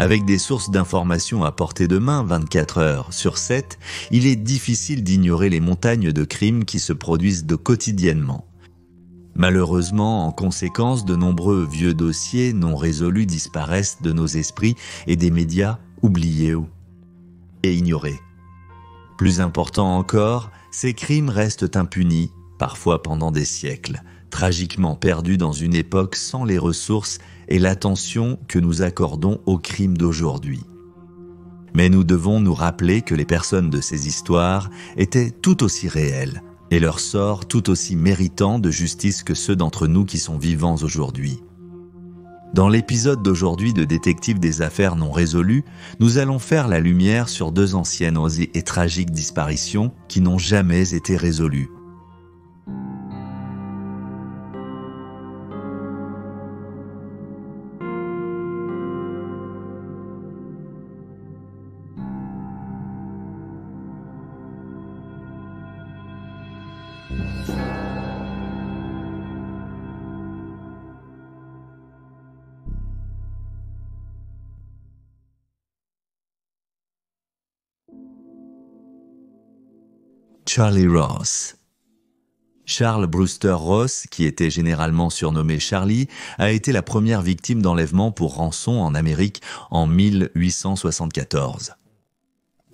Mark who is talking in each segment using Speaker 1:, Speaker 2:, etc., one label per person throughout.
Speaker 1: Avec des sources d'informations à portée de main 24 heures sur 7, il est difficile d'ignorer les montagnes de crimes qui se produisent quotidiennement. Malheureusement, en conséquence, de nombreux vieux dossiers non résolus disparaissent de nos esprits et des médias oubliés et ignorés. Plus important encore, ces crimes restent impunis, parfois pendant des siècles, tragiquement perdus dans une époque sans les ressources et l'attention que nous accordons aux crimes d'aujourd'hui. Mais nous devons nous rappeler que les personnes de ces histoires étaient tout aussi réelles et leur sort tout aussi méritant de justice que ceux d'entre nous qui sont vivants aujourd'hui. Dans l'épisode d'aujourd'hui de Détectives des affaires non résolues, nous allons faire la lumière sur 2 anciennes et tragiques disparitions qui n'ont jamais été résolues. Charlie Ross. Charles Brewster Ross, qui était généralement surnommé Charlie, a été la première victime d'enlèvement pour rançon en Amérique en 1874.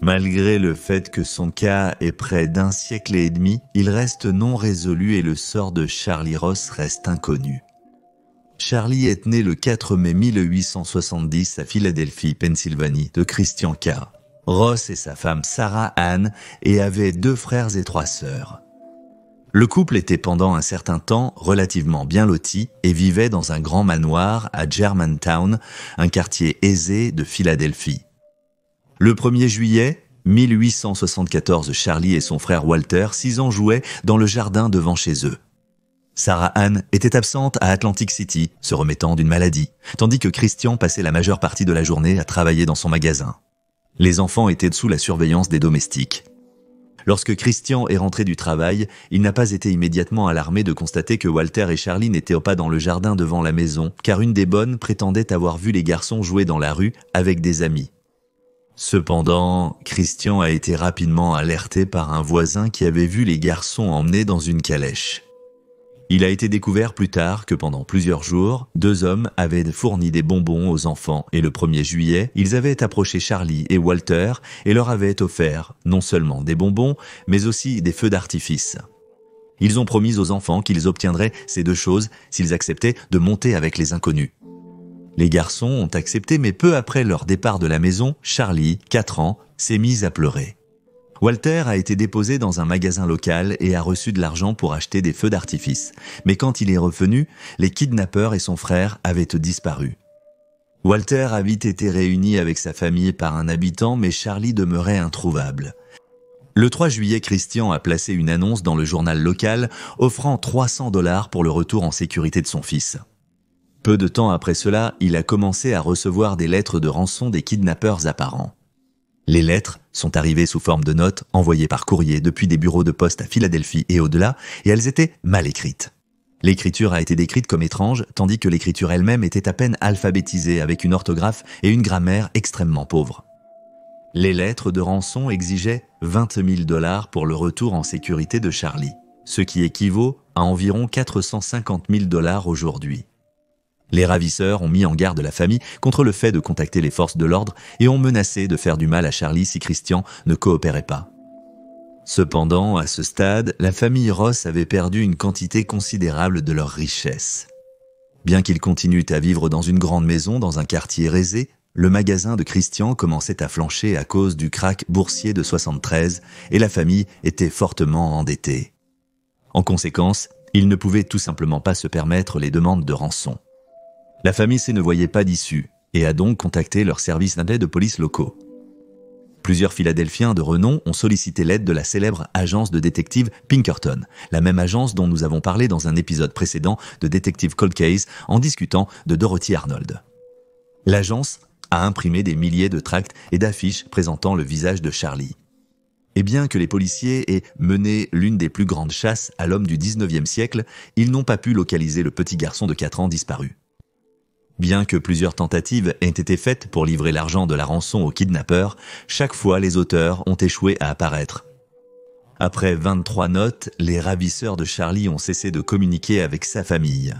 Speaker 1: Malgré le fait que son cas est près d'1 siècle et demi, il reste non résolu et le sort de Charlie Ross reste inconnu. Charlie est né le 4 mai 1870 à Philadelphie, Pennsylvanie, de Christian K. Ross et sa femme Sarah Ann et avaient 2 frères et 3 sœurs. Le couple était pendant un certain temps relativement bien loti et vivait dans un grand manoir à Germantown, un quartier aisé de Philadelphie. Le 1er juillet 1874, Charlie et son frère Walter, 6 ans, jouaient dans le jardin devant chez eux. Sarah Ann était absente à Atlantic City, se remettant d'une maladie, tandis que Christian passait la majeure partie de la journée à travailler dans son magasin. Les enfants étaient sous la surveillance des domestiques. Lorsque Christian est rentré du travail, il n'a pas été immédiatement alarmé de constater que Walter et Charlie n'étaient pas dans le jardin devant la maison, car une des bonnes prétendait avoir vu les garçons jouer dans la rue avec des amis. Cependant, Christian a été rapidement alerté par un voisin qui avait vu les garçons emmenés dans une calèche. Il a été découvert plus tard que pendant plusieurs jours, 2 hommes avaient fourni des bonbons aux enfants et le 1er juillet, ils avaient approché Charlie et Walter et leur avaient offert non seulement des bonbons, mais aussi des feux d'artifice. Ils ont promis aux enfants qu'ils obtiendraient ces 2 choses s'ils acceptaient de monter avec les inconnus. Les garçons ont accepté, mais peu après leur départ de la maison, Charlie, 4 ans, s'est mis à pleurer. Walter a été déposé dans un magasin local et a reçu de l'argent pour acheter des feux d'artifice. Mais quand il est revenu, les kidnappeurs et son frère avaient disparu. Walter a vite été réuni avec sa famille par un habitant, mais Charlie demeurait introuvable. Le 3 juillet, Christian a placé une annonce dans le journal local offrant $300 pour le retour en sécurité de son fils. Peu de temps après cela, il a commencé à recevoir des lettres de rançon des kidnappeurs apparents. Les lettres sont arrivées sous forme de notes envoyées par courrier depuis des bureaux de poste à Philadelphie et au-delà, et elles étaient mal écrites. L'écriture a été décrite comme étrange, tandis que l'écriture elle-même était à peine alphabétisée avec une orthographe et une grammaire extrêmement pauvres. Les lettres de rançon exigeaient $20 000 pour le retour en sécurité de Charlie, ce qui équivaut à environ $450 000 aujourd'hui. Les ravisseurs ont mis en garde la famille contre le fait de contacter les forces de l'ordre et ont menacé de faire du mal à Charlie si Christian ne coopérait pas. Cependant, à ce stade, la famille Ross avait perdu une quantité considérable de leurs richesses. Bien qu'ils continuent à vivre dans une grande maison dans un quartier aisé, le magasin de Christian commençait à flancher à cause du krach boursier de 73 et la famille était fortement endettée. En conséquence, ils ne pouvaient tout simplement pas se permettre les demandes de rançon. La famille ne voyait pas d'issue et a donc contacté leurs services de police locaux. Plusieurs Philadelphiens de renom ont sollicité l'aide de la célèbre agence de détectives Pinkerton, la même agence dont nous avons parlé dans un épisode précédent de Detective Cold Case en discutant de Dorothy Arnold. L'agence a imprimé des milliers de tracts et d'affiches présentant le visage de Charlie. Et bien que les policiers aient mené l'une des plus grandes chasses à l'homme du 19e siècle, ils n'ont pas pu localiser le petit garçon de 4 ans disparu. Bien que plusieurs tentatives aient été faites pour livrer l'argent de la rançon aux kidnappeurs, chaque fois les auteurs ont échoué à apparaître. Après 23 notes, les ravisseurs de Charlie ont cessé de communiquer avec sa famille.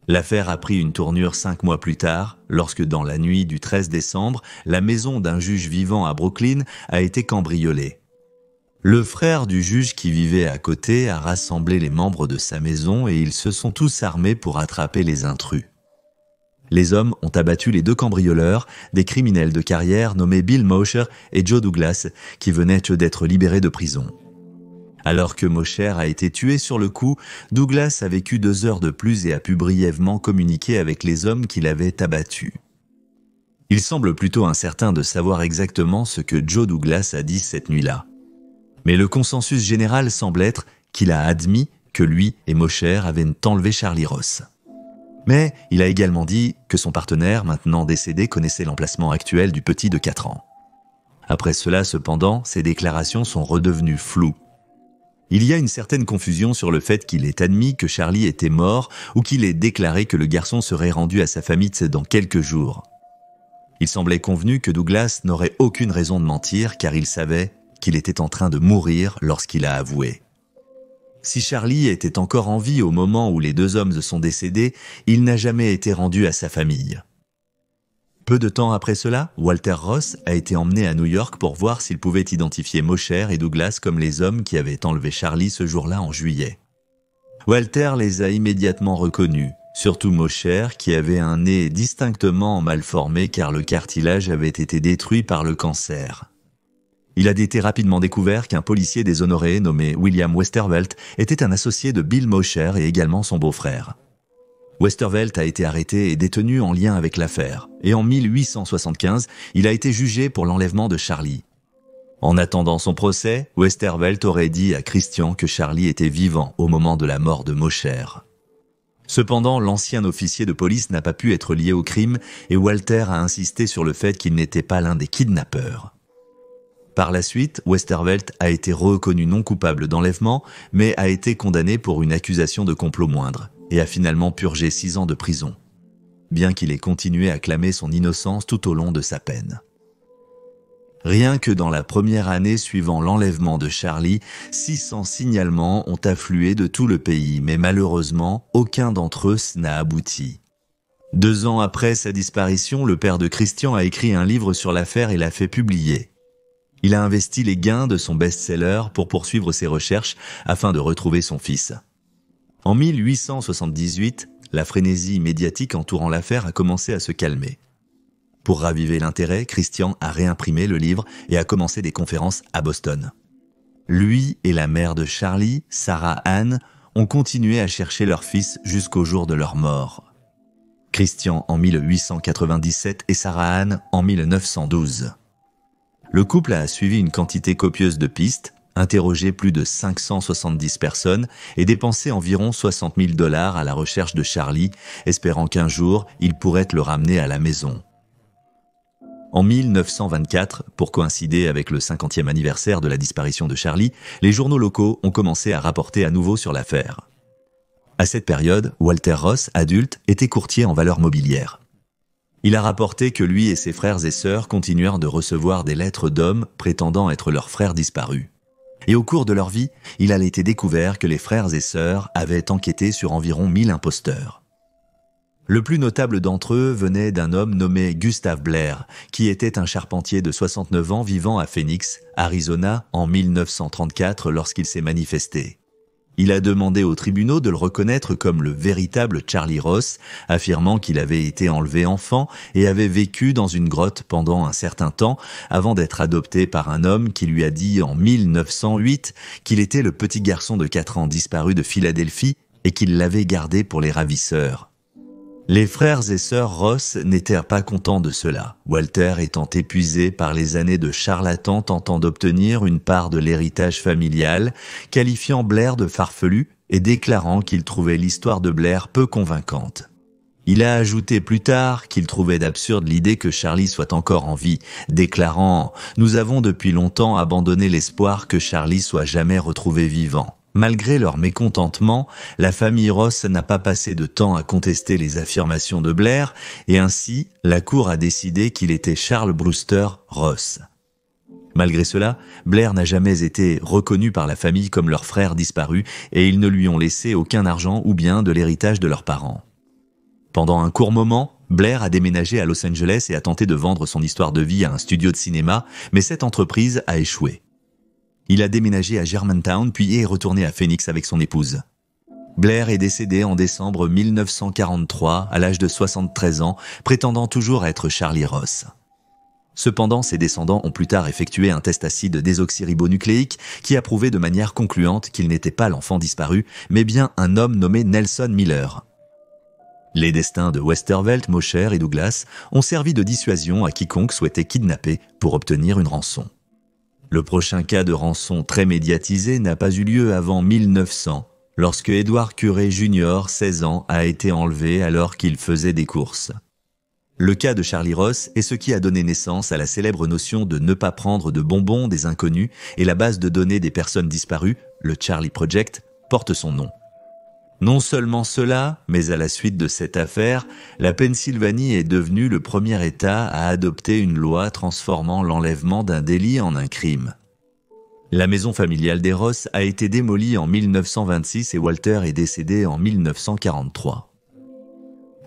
Speaker 1: L'affaire a pris une tournure 5 mois plus tard, lorsque dans la nuit du 13 décembre, la maison d'un juge vivant à Brooklyn a été cambriolée. Le frère du juge qui vivait à côté a rassemblé les membres de sa maison et ils se sont tous armés pour attraper les intrus. Les hommes ont abattu les 2 cambrioleurs, des criminels de carrière nommés Bill Mosher et Joe Douglas, qui venaient d'être libérés de prison. Alors que Mosher a été tué sur le coup, Douglas a vécu 2 heures de plus et a pu brièvement communiquer avec les hommes qui l'avaient abattu. Il semble plutôt incertain de savoir exactement ce que Joe Douglas a dit cette nuit-là. Mais le consensus général semble être qu'il a admis que lui et Mosher avaient enlevé Charlie Ross. Mais il a également dit que son partenaire, maintenant décédé, connaissait l'emplacement actuel du petit de 4 ans. Après cela, cependant, ses déclarations sont redevenues floues. Il y a une certaine confusion sur le fait qu'il ait admis que Charlie était mort ou qu'il ait déclaré que le garçon serait rendu à sa famille dans quelques jours. Il semblait convenu que Douglas n'aurait aucune raison de mentir car il savait qu'il était en train de mourir lorsqu'il a avoué. Si Charlie était encore en vie au moment où les 2 hommes sont décédés, il n'a jamais été rendu à sa famille. Peu de temps après cela, Walter Ross a été emmené à New York pour voir s'il pouvait identifier Mosher et Douglas comme les hommes qui avaient enlevé Charlie ce jour-là en juillet. Walter les a immédiatement reconnus, surtout Mosher qui avait un nez distinctement mal formé car le cartilage avait été détruit par le cancer. Il a été rapidement découvert qu'un policier déshonoré nommé William Westervelt était un associé de Bill Mosher et également son beau-frère. Westervelt a été arrêté et détenu en lien avec l'affaire, et en 1875, il a été jugé pour l'enlèvement de Charlie. En attendant son procès, Westervelt aurait dit à Christian que Charlie était vivant au moment de la mort de Mosher. Cependant, l'ancien officier de police n'a pas pu être lié au crime et Walter a insisté sur le fait qu'il n'était pas l'un des kidnappeurs. Par la suite, Westervelt a été reconnu non coupable d'enlèvement, mais a été condamné pour une accusation de complot moindre et a finalement purgé 6 ans de prison, bien qu'il ait continué à clamer son innocence tout au long de sa peine. Rien que dans la première année suivant l'enlèvement de Charlie, 600 signalements ont afflué de tout le pays, mais malheureusement, aucun d'entre eux n'a abouti. 2 ans après sa disparition, le père de Christian a écrit un livre sur l'affaire et l'a fait publier. Il a investi les gains de son best-seller pour poursuivre ses recherches afin de retrouver son fils. En 1878, la frénésie médiatique entourant l'affaire a commencé à se calmer. Pour raviver l'intérêt, Christian a réimprimé le livre et a commencé des conférences à Boston. Lui et la mère de Charlie, Sarah Ann, ont continué à chercher leur fils jusqu'au jour de leur mort. Christian en 1897 et Sarah Ann en 1912. Le couple a suivi une quantité copieuse de pistes, interrogé plus de 570 personnes et dépensé environ $60 000 à la recherche de Charlie, espérant qu'un jour, il pourrait le ramener à la maison. En 1924, pour coïncider avec le 50e anniversaire de la disparition de Charlie, les journaux locaux ont commencé à rapporter à nouveau sur l'affaire. À cette période, Walter Ross, adulte, était courtier en valeurs mobilières. Il a rapporté que lui et ses frères et sœurs continuèrent de recevoir des lettres d'hommes prétendant être leurs frères disparus. Et au cours de leur vie, il a été découvert que les frères et sœurs avaient enquêté sur environ 1000 imposteurs. Le plus notable d'entre eux venait d'un homme nommé Gustav Blair, qui était un charpentier de 69 ans vivant à Phoenix, Arizona, en 1934 lorsqu'il s'est manifesté. Il a demandé aux tribunaux de le reconnaître comme le véritable Charlie Ross, affirmant qu'il avait été enlevé enfant et avait vécu dans une grotte pendant un certain temps avant d'être adopté par un homme qui lui a dit en 1908 qu'il était le petit garçon de 4 ans disparu de Philadelphie et qu'il l'avait gardé pour les ravisseurs. Les frères et sœurs Ross n'étaient pas contents de cela, Walter étant épuisé par les années de charlatan tentant d'obtenir une part de l'héritage familial, qualifiant Blair de farfelu et déclarant qu'il trouvait l'histoire de Blair peu convaincante. Il a ajouté plus tard qu'il trouvait d'absurde l'idée que Charlie soit encore en vie, déclarant « Nous avons depuis longtemps abandonné l'espoir que Charlie soit jamais retrouvé vivant ». Malgré leur mécontentement, la famille Ross n'a pas passé de temps à contester les affirmations de Blair, et ainsi, la cour a décidé qu'il était Charles Brewster Ross. Malgré cela, Blair n'a jamais été reconnu par la famille comme leur frère disparu, et ils ne lui ont laissé aucun argent ou bien de l'héritage de leurs parents. Pendant un court moment, Blair a déménagé à Los Angeles et a tenté de vendre son histoire de vie à un studio de cinéma, mais cette entreprise a échoué. Il a déménagé à Germantown puis est retourné à Phoenix avec son épouse. Blair est décédé en décembre 1943 à l'âge de 73 ans, prétendant toujours être Charlie Ross. Cependant, ses descendants ont plus tard effectué un test acide désoxyribonucléique qui a prouvé de manière concluante qu'il n'était pas l'enfant disparu, mais bien un homme nommé Nelson Miller. Les destins de Westervelt, Mosher et Douglas ont servi de dissuasion à quiconque souhaitait kidnapper pour obtenir une rançon. Le prochain cas de rançon très médiatisé n'a pas eu lieu avant 1900, lorsque Edward Curry Jr., 16 ans, a été enlevé alors qu'il faisait des courses. Le cas de Charlie Ross est ce qui a donné naissance à la célèbre notion de ne pas prendre de bonbons des inconnus et la base de données des personnes disparues, le Charlie Project, porte son nom. Non seulement cela, mais à la suite de cette affaire, la Pennsylvanie est devenue le premier État à adopter une loi transformant l'enlèvement d'un délit en un crime. La maison familiale des Ross a été démolie en 1926 et Walter est décédé en 1943.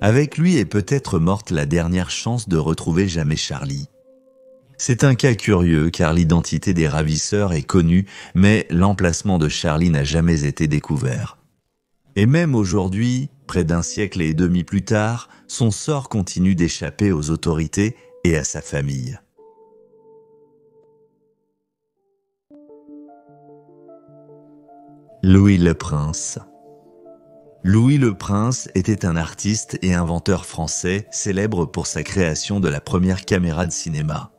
Speaker 1: Avec lui est peut-être morte la dernière chance de retrouver jamais Charlie. C'est un cas curieux car l'identité des ravisseurs est connue, mais l'emplacement de Charlie n'a jamais été découvert. Et même aujourd'hui, près d'un siècle et demi plus tard, son sort continue d'échapper aux autorités et à sa famille. Louis Le Prince. Louis Le Prince était un artiste et inventeur français célèbre pour sa création de la première caméra de cinéma.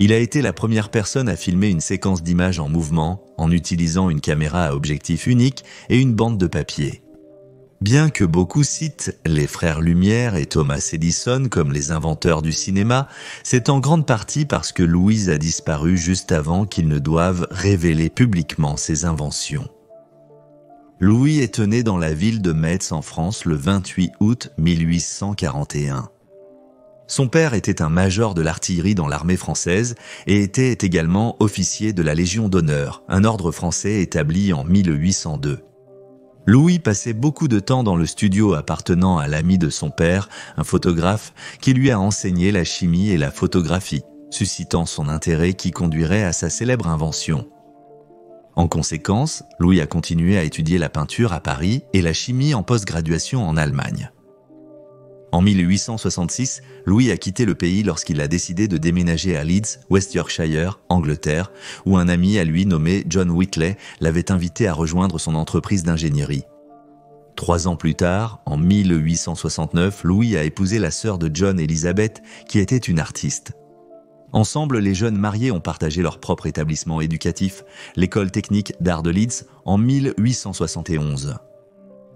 Speaker 1: Il a été la première personne à filmer une séquence d'images en mouvement en utilisant une caméra à objectif unique et une bande de papier. Bien que beaucoup citent les frères Lumière et Thomas Edison comme les inventeurs du cinéma, c'est en grande partie parce que Louis a disparu juste avant qu'ils ne doivent révéler publiquement ses inventions. Louis est né dans la ville de Metz en France le 28 août 1841. Son père était un major de l'artillerie dans l'armée française et était également officier de la Légion d'honneur, un ordre français établi en 1802. Louis passait beaucoup de temps dans le studio appartenant à l'ami de son père, un photographe, qui lui a enseigné la chimie et la photographie, suscitant son intérêt qui conduirait à sa célèbre invention. En conséquence, Louis a continué à étudier la peinture à Paris et la chimie en post-graduation en Allemagne. En 1866, Louis a quitté le pays lorsqu'il a décidé de déménager à Leeds, West Yorkshire, Angleterre, où un ami à lui nommé John Whitley l'avait invité à rejoindre son entreprise d'ingénierie. 3 ans plus tard, en 1869, Louis a épousé la sœur de John Elizabeth, qui était une artiste. Ensemble, les jeunes mariés ont partagé leur propre établissement éducatif, l'école technique d'art de Leeds, en 1871.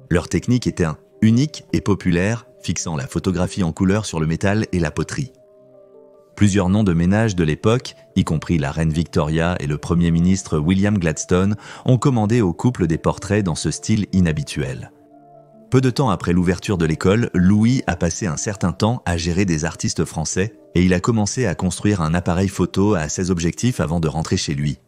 Speaker 1: Leur technique était unique et populaire, fixant la photographie en couleur sur le métal et la poterie. Plusieurs noms de ménage de l'époque, y compris la reine Victoria et le premier ministre William Gladstone, ont commandé au couple des portraits dans ce style inhabituel. Peu de temps après l'ouverture de l'école, Louis a passé un certain temps à gérer des artistes français et il a commencé à construire un appareil photo à 16 objectifs avant de rentrer chez lui.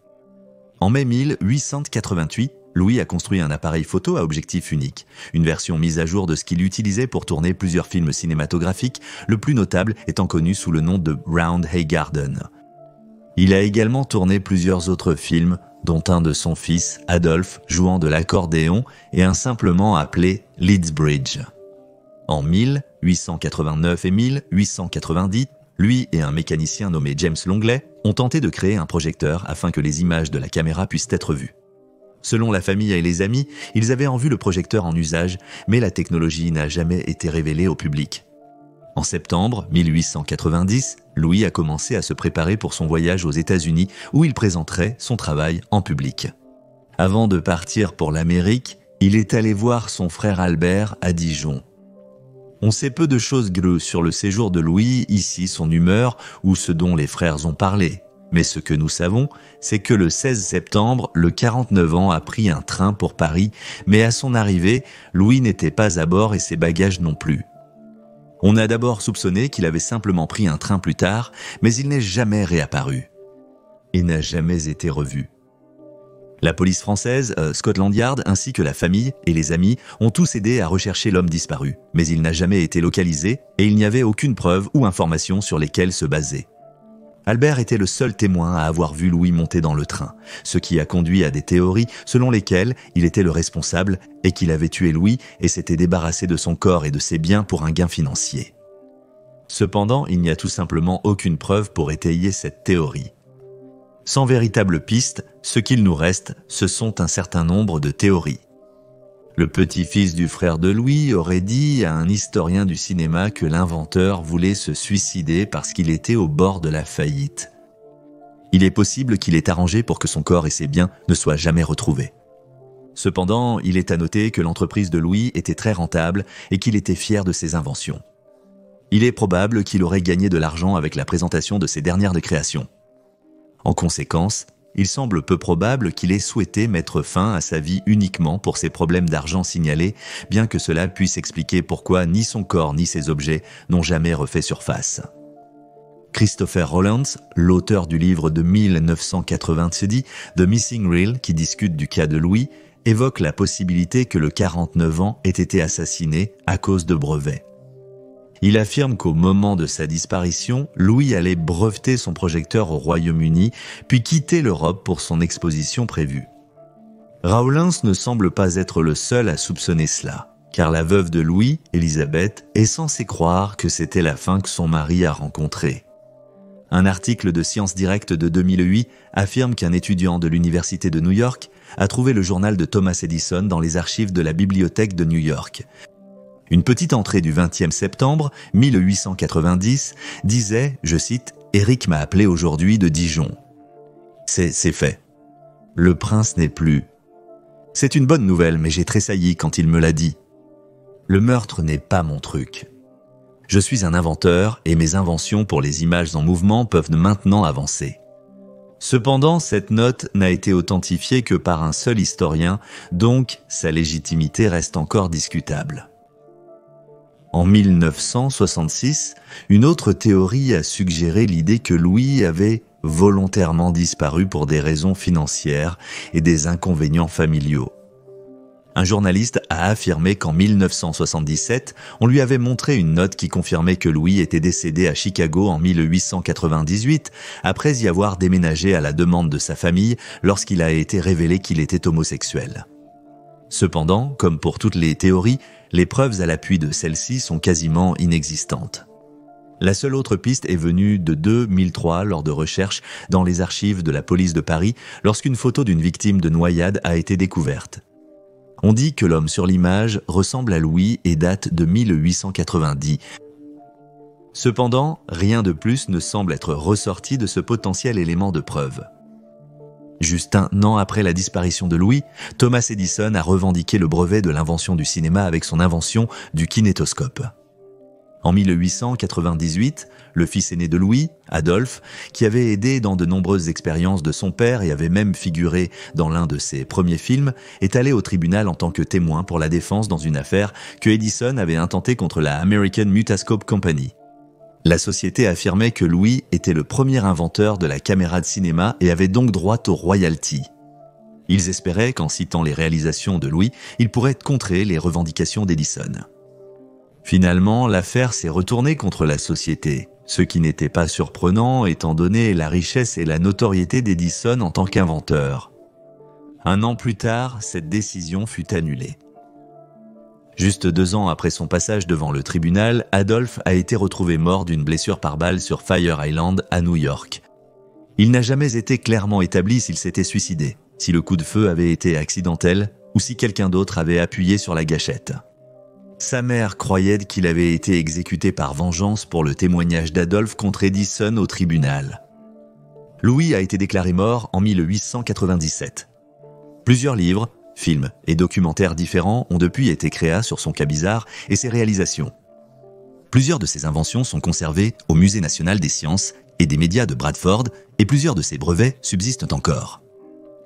Speaker 1: En mai 1888, Louis a construit un appareil photo à objectif unique, une version mise à jour de ce qu'il utilisait pour tourner plusieurs films cinématographiques, le plus notable étant connu sous le nom de Roundhay Garden. Il a également tourné plusieurs autres films, dont un de son fils, Adolphe, jouant de l'accordéon et un simplement appelé Leeds Bridge. En 1889 et 1890, lui et un mécanicien nommé James Longley ont tenté de créer un projecteur afin que les images de la caméra puissent être vues. Selon la famille et les amis, ils avaient en vue le projecteur en usage, mais la technologie n'a jamais été révélée au public. En septembre 1890, Louis a commencé à se préparer pour son voyage aux États-Unis où il présenterait son travail en public. Avant de partir pour l'Amérique, il est allé voir son frère Albert à Dijon. On sait peu de choses sur le séjour de Louis, ici son humeur ou ce dont les frères ont parlé. Mais ce que nous savons, c'est que le 16 septembre, le 49 ans a pris un train pour Paris, mais à son arrivée, Louis n'était pas à bord et ses bagages non plus. On a d'abord soupçonné qu'il avait simplement pris un train plus tard, mais il n'est jamais réapparu et n'a jamais été revu. La police française, Scotland Yard, ainsi que la famille et les amis ont tous aidé à rechercher l'homme disparu, mais il n'a jamais été localisé et il n'y avait aucune preuve ou information sur lesquelles se baser. Albert était le seul témoin à avoir vu Louis monter dans le train, ce qui a conduit à des théories selon lesquelles il était le responsable et qu'il avait tué Louis et s'était débarrassé de son corps et de ses biens pour un gain financier. Cependant, il n'y a tout simplement aucune preuve pour étayer cette théorie. Sans véritable piste, ce qu'il nous reste, ce sont un certain nombre de théories. Le petit-fils du frère de Louis aurait dit à un historien du cinéma que l'inventeur voulait se suicider parce qu'il était au bord de la faillite. Il est possible qu'il ait arrangé pour que son corps et ses biens ne soient jamais retrouvés. Cependant, il est à noter que l'entreprise de Louis était très rentable et qu'il était fier de ses inventions. Il est probable qu'il aurait gagné de l'argent avec la présentation de ses dernières créations. En conséquence, il semble peu probable qu'il ait souhaité mettre fin à sa vie uniquement pour ses problèmes d'argent signalés, bien que cela puisse expliquer pourquoi ni son corps ni ses objets n'ont jamais refait surface. Christopher Rowlands, l'auteur du livre de 1990 The Missing Reel qui discute du cas de Louis, évoque la possibilité que le 49 ans ait été assassiné à cause de brevets. Il affirme qu'au moment de sa disparition, Louis allait breveter son projecteur au Royaume-Uni, puis quitter l'Europe pour son exposition prévue. Rowlands ne semble pas être le seul à soupçonner cela, car la veuve de Louis, Elisabeth, est censée croire que c'était la fin que son mari a rencontrée. Un article de Science Directe de 2008 affirme qu'un étudiant de l'Université de New York a trouvé le journal de Thomas Edison dans les archives de la bibliothèque de New York. Une petite entrée du 20e septembre 1890 disait, je cite, « Eric m'a appelé aujourd'hui de Dijon. » C'est fait. Le prince n'est plus. C'est une bonne nouvelle, mais j'ai tressailli quand il me l'a dit. Le meurtre n'est pas mon truc. Je suis un inventeur et mes inventions pour les images en mouvement peuvent maintenant avancer. Cependant, cette note n'a été authentifiée que par un seul historien, donc sa légitimité reste encore discutable. En 1966, une autre théorie a suggéré l'idée que Louis avait volontairement disparu pour des raisons financières et des inconvénients familiaux. Un journaliste a affirmé qu'en 1977, on lui avait montré une note qui confirmait que Louis était décédé à Chicago en 1898, après y avoir déménagé à la demande de sa famille lorsqu'il a été révélé qu'il était homosexuel. Cependant, comme pour toutes les théories, les preuves à l'appui de celle-ci sont quasiment inexistantes. La seule autre piste est venue de 2003 lors de recherches dans les archives de la police de Paris lorsqu'une photo d'une victime de noyade a été découverte. On dit que l'homme sur l'image ressemble à Louis et date de 1890. Cependant, rien de plus ne semble être ressorti de ce potentiel élément de preuve. Juste un an après la disparition de Louis, Thomas Edison a revendiqué le brevet de l'invention du cinéma avec son invention du kinétoscope. En 1898, le fils aîné de Louis, Adolphe, qui avait aidé dans de nombreuses expériences de son père et avait même figuré dans l'un de ses premiers films, est allé au tribunal en tant que témoin pour la défense dans une affaire que Edison avait intentée contre la American Mutascope Company. La société affirmait que Louis était le premier inventeur de la caméra de cinéma et avait donc droit aux royalties. Ils espéraient qu'en citant les réalisations de Louis, ils pourraient contrer les revendications d'Edison. Finalement, l'affaire s'est retournée contre la société, ce qui n'était pas surprenant étant donné la richesse et la notoriété d'Edison en tant qu'inventeur. Un an plus tard, cette décision fut annulée. Juste 2 ans après son passage devant le tribunal, Adolphe a été retrouvé mort d'une blessure par balle sur Fire Island à New York. Il n'a jamais été clairement établi s'il s'était suicidé, si le coup de feu avait été accidentel ou si quelqu'un d'autre avait appuyé sur la gâchette. Sa mère croyait qu'il avait été exécuté par vengeance pour le témoignage d'Adolphe contre Edison au tribunal. Louis a été déclaré mort en 1897. Plusieurs livres, films et documentaires différents ont depuis été créés sur son cas bizarre et ses réalisations. Plusieurs de ses inventions sont conservées au Musée national des sciences et des médias de Bradford, et plusieurs de ses brevets subsistent encore.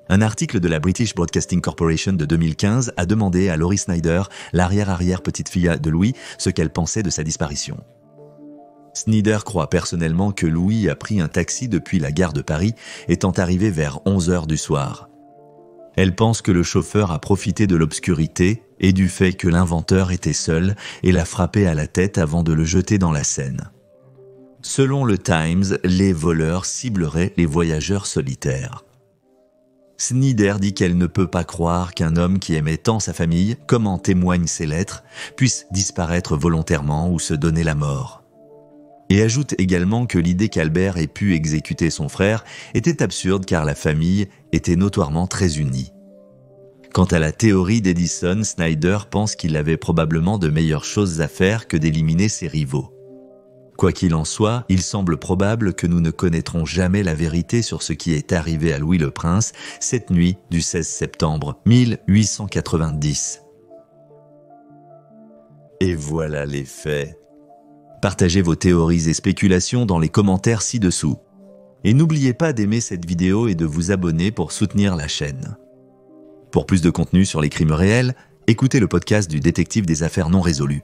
Speaker 1: Un article de la British Broadcasting Corporation de 2015 a demandé à Laurie Snyder, l'arrière-arrière-petite-fille de Louis, ce qu'elle pensait de sa disparition. Snyder croit personnellement que Louis a pris un taxi depuis la gare de Paris, étant arrivé vers 11h du soir. Elle pense que le chauffeur a profité de l'obscurité et du fait que l'inventeur était seul et l'a frappé à la tête avant de le jeter dans la Seine. Selon le Times, les voleurs cibleraient les voyageurs solitaires. Snyder dit qu'elle ne peut pas croire qu'un homme qui aimait tant sa famille, comme en témoignent ses lettres, puisse disparaître volontairement ou se donner la mort. Et ajoute également que l'idée qu'Albert ait pu exécuter son frère était absurde car la famille était notoirement très unie. Quant à la théorie d'Edison, Snyder pense qu'il avait probablement de meilleures choses à faire que d'éliminer ses rivaux. Quoi qu'il en soit, il semble probable que nous ne connaîtrons jamais la vérité sur ce qui est arrivé à Louis le Prince cette nuit du 16 septembre 1890. Et voilà les faits. Partagez vos théories et spéculations dans les commentaires ci-dessous. Et n'oubliez pas d'aimer cette vidéo et de vous abonner pour soutenir la chaîne. Pour plus de contenu sur les crimes réels, écoutez le podcast du détective des affaires non résolues.